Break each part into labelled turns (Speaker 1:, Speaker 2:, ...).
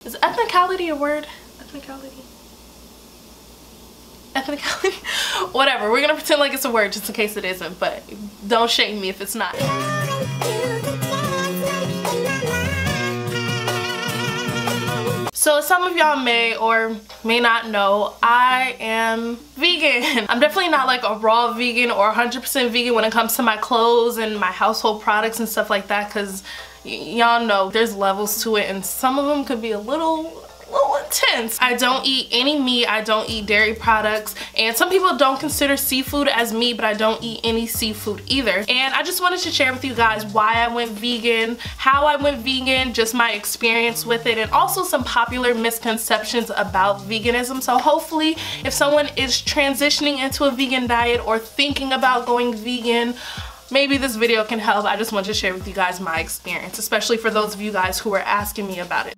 Speaker 1: Is ethnicality a word? Ethnicality? Ethnicality? Whatever, we're gonna pretend like it's a word just in case it isn't, but don't shame me if it's not. So as some of y'all may or may not know, I am vegan. I'm definitely not like a raw vegan or 100% vegan when it comes to my clothes and my household products and stuff like that, because y'all know there's levels to it and some of them could be a little intense. I don't eat any meat, I don't eat dairy products, and some people don't consider seafood as meat, but I don't eat any seafood either. And I just wanted to share with you guys why I went vegan, how I went vegan, just my experience with it, and also some popular misconceptions about veganism. So hopefully if someone is transitioning into a vegan diet or thinking about going vegan, maybe this video can help. I just wanted to share with you guys my experience, especially for those of you guys who are asking me about it.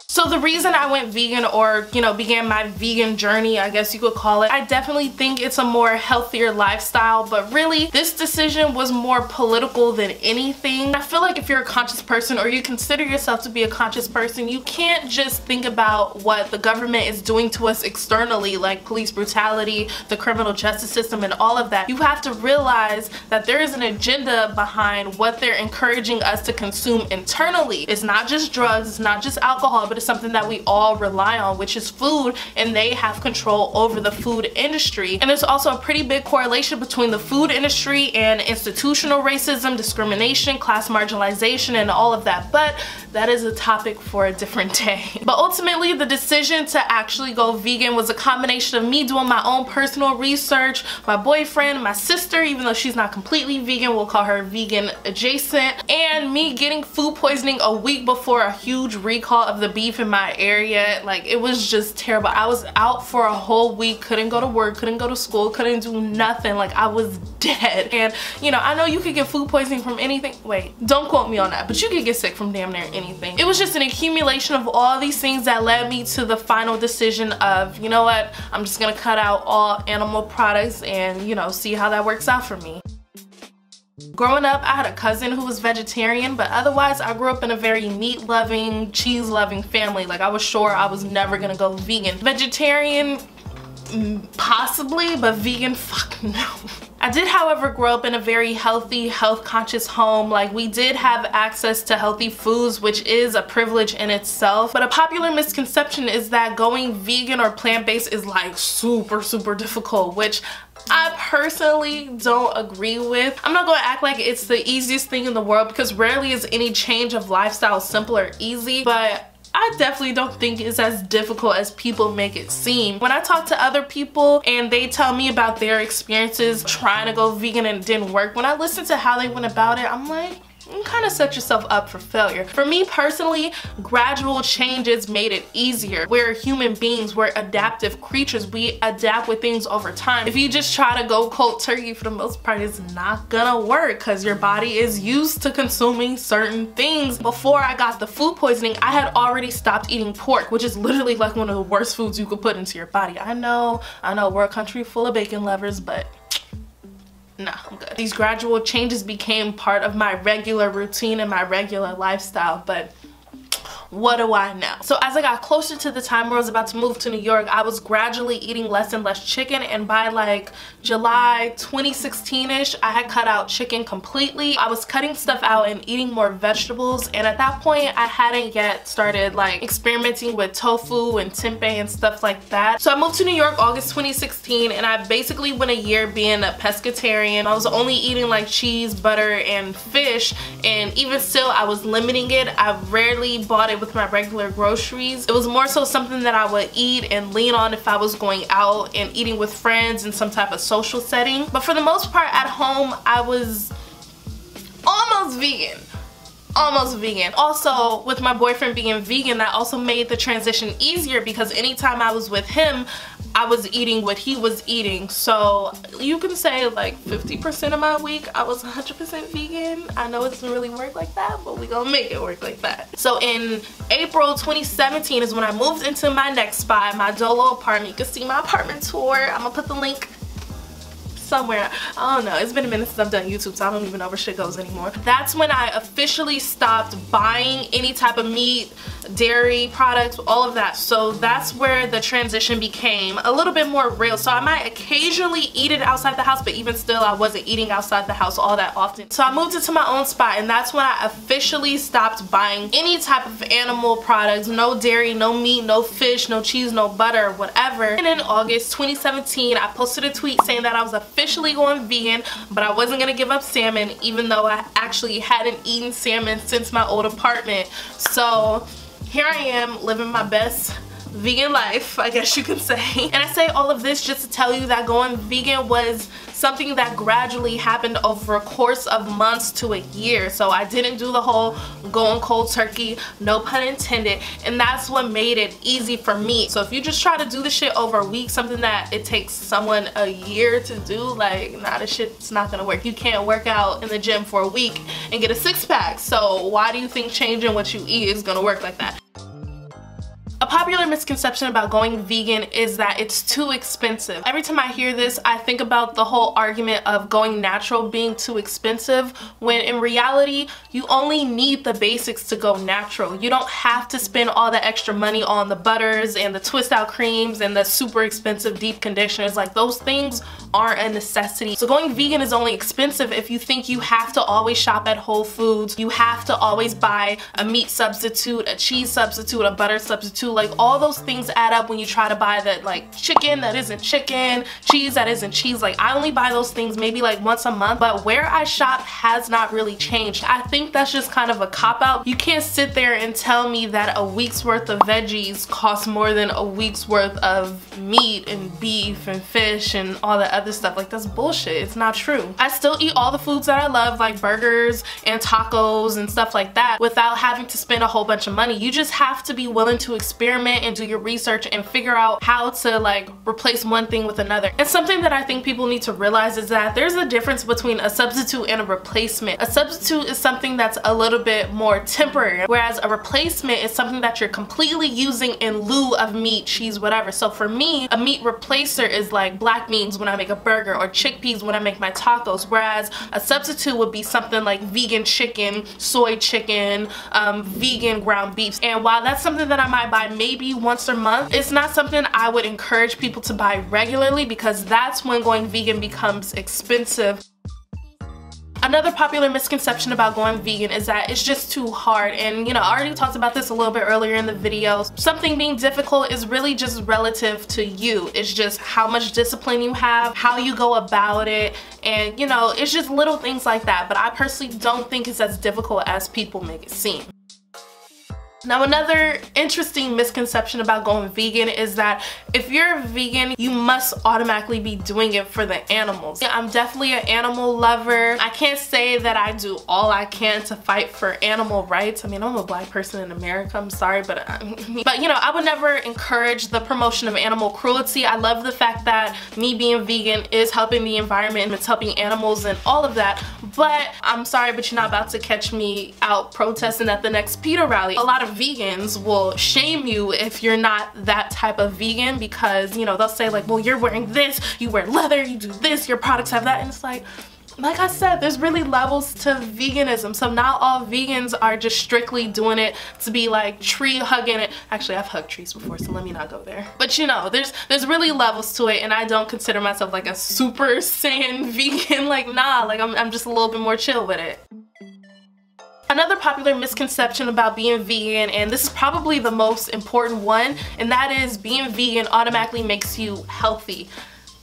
Speaker 1: So the reason I went vegan, or you know, began my vegan journey, I guess you could call it, I definitely think it's a more healthier lifestyle, but really this decision was more political than anything. I feel like if you're a conscious person or you consider yourself to be a conscious person, you can't just think about what the government is doing to us externally, like police brutality, the criminal justice system, and all of that. You have to realize that there is an agenda behind what they're encouraging us to consume internally. It's not just drugs, it's not just alcohol, but it's something that we all rely on, which is food, and they have control over the food industry. And there's also a pretty big correlation between the food industry and institutional racism, discrimination, class marginalization, and all of that, but that is a topic for a different day. But ultimately the decision to actually go vegan was a combination of me doing my own personal research, my boyfriend, my sister, even though she's not completely vegan, we'll call her vegan adjacent, and me getting food poisoning a week before a huge recall of the beef in my area. Like, it was just terrible. I was out for a whole week, couldn't go to work, couldn't go to school, couldn't do nothing. Like, I was dead. And you know, I know you could get food poisoning from anything. Wait, don't quote me on that, but you could get sick from damn near anything. It was just an accumulation of all these things that led me to the final decision of, you know what, I'm just gonna cut out all animal products and, you know, see how that works out for me. Growing up, I had a cousin who was vegetarian, but otherwise I grew up in a very meat-loving, cheese-loving family. Like, I was sure I was never gonna go vegan. Vegetarian, possibly, but vegan, fuck no. I did, however, grow up in a very healthy, health-conscious home. Like, we did have access to healthy foods, which is a privilege in itself. But a popular misconception is that going vegan or plant-based is like super difficult, which I personally don't agree with. I'm not gonna act like it's the easiest thing in the world, because rarely is any change of lifestyle simple or easy, but I definitely don't think it's as difficult as people make it seem. When I talk to other people and they tell me about their experiences trying to go vegan and it didn't work, when I listen to how they went about it, I'm like, you kind of set yourself up for failure. For me personally, gradual changes made it easier. We're human beings, we're adaptive creatures. We adapt with things over time. If you just try to go cold turkey, for the most part, it's not gonna work because your body is used to consuming certain things. Before I got the food poisoning, I had already stopped eating pork, which is literally like one of the worst foods you could put into your body. I know we're a country full of bacon lovers, but nah, I'm good. These gradual changes became part of my regular routine and my regular lifestyle, but what do I know? So as I got closer to the time where I was about to move to New York, I was gradually eating less and less chicken, and by like July 2016-ish, I had cut out chicken completely. I was cutting stuff out and eating more vegetables, and at that point I hadn't yet started like experimenting with tofu and tempeh and stuff like that. So I moved to New York August 2016, and I basically went a year being a pescatarian. I was only eating like cheese, butter, and fish, and even still I was limiting it. I rarely bought it with my regular groceries. It was more so something that I would eat and lean on if I was going out and eating with friends in some type of social setting. But for the most part at home, I was almost vegan. Almost vegan. Also, with my boyfriend being vegan, that also made the transition easier because anytime I was with him, I was eating what he was eating. So you can say like 50% of my week I was 100% vegan. I know it doesn't really work like that, but we gonna make it work like that. So in April 2017 is when I moved into my next spot, my Dolo apartment. You can see my apartment tour. I'm gonna put the link somewhere. I don't know. It's been a minute since I've done YouTube, so I don't even know where shit goes anymore. That's when I officially stopped buying any type of meat, dairy products, all of that. So that's where the transition became a little bit more real. So I might occasionally eat it outside the house, but even still I wasn't eating outside the house all that often. So I moved into my own spot, and that's when I officially stopped buying any type of animal products. No dairy, no meat, no fish, no cheese, no butter, whatever. And in August 2017, I posted a tweet saying that I was officially going vegan, but I wasn't gonna give up salmon, even though I actually hadn't eaten salmon since my old apartment. So here I am living my best vegan life, I guess you could say. And I say all of this just to tell you that going vegan was something that gradually happened over a course of months to a year. So I didn't do the whole going cold turkey, no pun intended, and that's what made it easy for me. So if you just try to do the shit over a week, something that it takes someone a year to do, like, nah, this shit's not gonna work. You can't work out in the gym for a week and get a six-pack. So why do you think changing what you eat is gonna work like that? A popular misconception about going vegan is that it's too expensive. Every time I hear this, I think about the whole argument of going natural being too expensive, when in reality, you only need the basics to go natural. You don't have to spend all the extra money on the butters and the twist out creams and the super expensive deep conditioners. Like, those things aren't a necessity. So going vegan is only expensive if you think you have to always shop at Whole Foods, you have to always buy a meat substitute, a cheese substitute, a butter substitute. Like, all those things add up when you try to buy that, like, chicken that isn't chicken, cheese that isn't cheese. Like, I only buy those things maybe like once a month, but where I shop has not really changed. I think that's just kind of a cop-out. You can't sit there and tell me that a week's worth of veggies costs more than a week's worth of meat and beef and fish and all the other stuff. Like, that's bullshit. It's not true. I still eat all the foods that I love, like burgers and tacos and stuff like that, without having to spend a whole bunch of money. You just have to be willing to experiment and do your research and figure out how to, like, replace one thing with another. And something that I think people need to realize is that there's a difference between a substitute and a replacement. A substitute is something that's a little bit more temporary, whereas a replacement is something that you're completely using in lieu of meat, cheese, whatever. So for me, a meat replacer is like black beans when I make a burger, or chickpeas when I make my tacos, whereas a substitute would be something like vegan chicken, soy chicken, vegan ground beef. And while that's something that I might buy maybe once a month, it's not something I would encourage people to buy regularly, because that's when going vegan becomes expensive. Another popular misconception about going vegan is that it's just too hard, and, you know, I already talked about this a little bit earlier in the video. Something being difficult is really just relative to you. It's just how much discipline you have, how you go about it, and, you know, it's just little things like that. But I personally don't think it's as difficult as people make it seem. Now, another interesting misconception about going vegan is that if you're a vegan, you must automatically be doing it for the animals. I'm definitely an animal lover. I can't say that I do all I can to fight for animal rights. I mean, I'm a black person in America, I'm sorry, but you know, I would never encourage the promotion of animal cruelty. I love the fact that me being vegan is helping the environment, it's helping animals and all of that, but I'm sorry, but you're not about to catch me out protesting at the next PETA rally. A lot of vegans will shame you if you're not that type of vegan, because, you know, they'll say like, well, you're wearing this, you wear leather, you do this, your products have that, and it's like I said, there's really levels to veganism. So not all vegans are just strictly doing it to be like tree hugging it. Actually, I've hugged trees before, so let me not go there. But you know, there's really levels to it, and I don't consider myself like a super saiyan vegan. Like, nah, like I'm just a little bit more chill with it. Another popular misconception about being vegan, and this is probably the most important one, and that is being vegan automatically makes you healthy.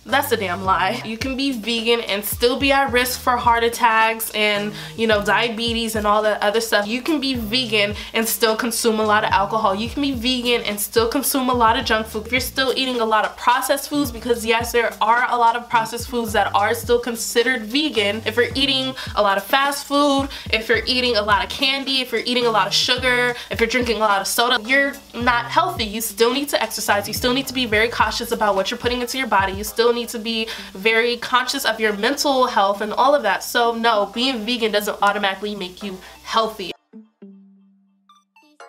Speaker 1: That's a damn lie. You can be vegan and still be at risk for heart attacks and, you know, diabetes and all that other stuff. You can be vegan and still consume a lot of alcohol. You can be vegan and still consume a lot of junk food. If you're still eating a lot of processed foods, because yes, there are a lot of processed foods that are still considered vegan. If you're eating a lot of fast food, if you're eating a lot of candy, if you're eating a lot of sugar, if you're drinking a lot of soda, you're not healthy. You still need to exercise. You still need to be very cautious about what you're putting into your body. You still need to be very conscious of your mental health and all of that. So no, being vegan doesn't automatically make you healthy.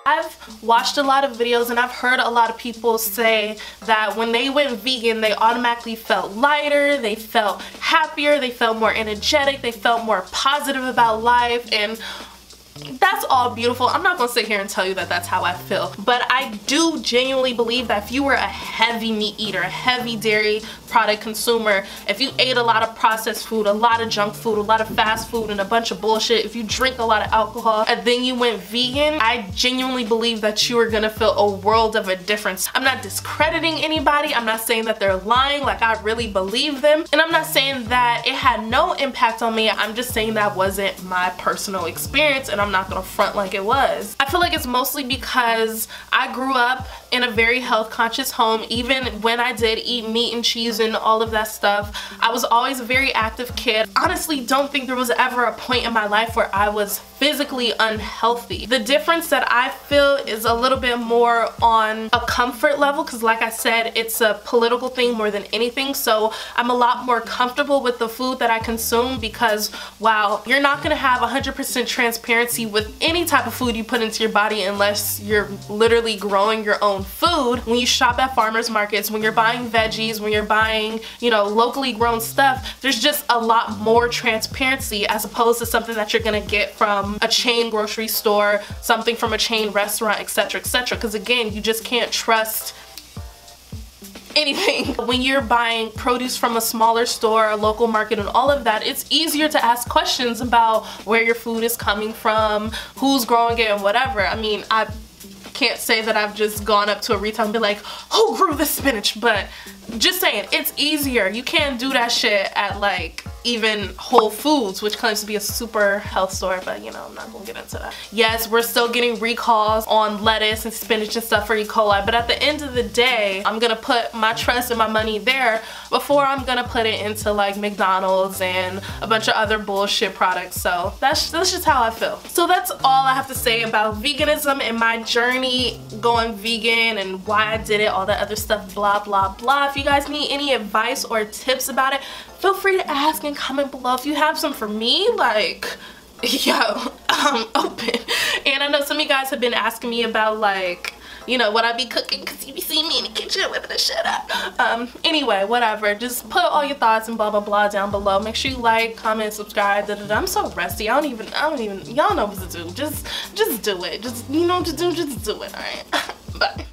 Speaker 1: I've watched a lot of videos and I've heard a lot of people say that when they went vegan, they automatically felt lighter, they felt happier, they felt more energetic, they felt more positive about life, and that's all beautiful. I'm not gonna sit here and tell you that that's how I feel, but I do genuinely believe that if you were a heavy meat eater, a heavy dairy product consumer, if you ate a lot of processed food, a lot of junk food, a lot of fast food, and a bunch of bullshit, if you drink a lot of alcohol and then you went vegan, I genuinely believe that you are gonna feel a world of a difference. I'm not discrediting anybody. I'm not saying that they're lying, like I really believe them, and I'm not saying that it had no impact on me. I'm just saying that wasn't my personal experience, and I'm not gonna front like it was. I feel like it's mostly because I grew up in a very health conscious home. Even when I did eat meat and cheese and all of that stuff, I was always a very active kid. Honestly, don't think there was ever a point in my life where I was physically unhealthy. The difference that I feel is a little bit more on a comfort level, because like I said, it's a political thing more than anything. So I'm a lot more comfortable with the food that I consume, because while you're not gonna have 100% transparency with any type of food you put into your body unless you're literally growing your own food, when you shop at farmers markets, when you're buying veggies, when you're buying, you know, locally grown stuff, there's just a lot more transparency as opposed to something that you're gonna get from a chain grocery store, something from a chain restaurant, etc, etc, because again, you just can't trust anything. When you're buying produce from a smaller store, a local market, and all of that, it's easier to ask questions about where your food is coming from, who's growing it, and whatever. I mean, I can't say that I've just gone up to a retailer and be like, who grew this spinach? But just saying, it's easier. You can't do that shit at like even Whole Foods, which claims to be a super health store, but you know, I'm not gonna get into that. Yes, we're still getting recalls on lettuce and spinach and stuff for E. coli, but at the end of the day, I'm gonna put my trust and my money there before I'm gonna put it into like McDonald's and a bunch of other bullshit products. So that's just how I feel. So that's all I have to say about veganism and my journey going vegan and why I did it, all that other stuff, blah blah blah. If you guys need any advice or tips about it, feel free to ask and comment below. If you have some for me, like, yo, I'm open. And I know some of you guys have been asking me about like, you know, what I be cooking, because you be seeing me in the kitchen whipping the shit up. Anyway, whatever. Just put all your thoughts and blah blah blah down below. Make sure you like, comment, subscribe. I'm so rusty. I don't even. Y'all know what to do. Just do it. Just, you know what to do. Just do it. All right. Bye.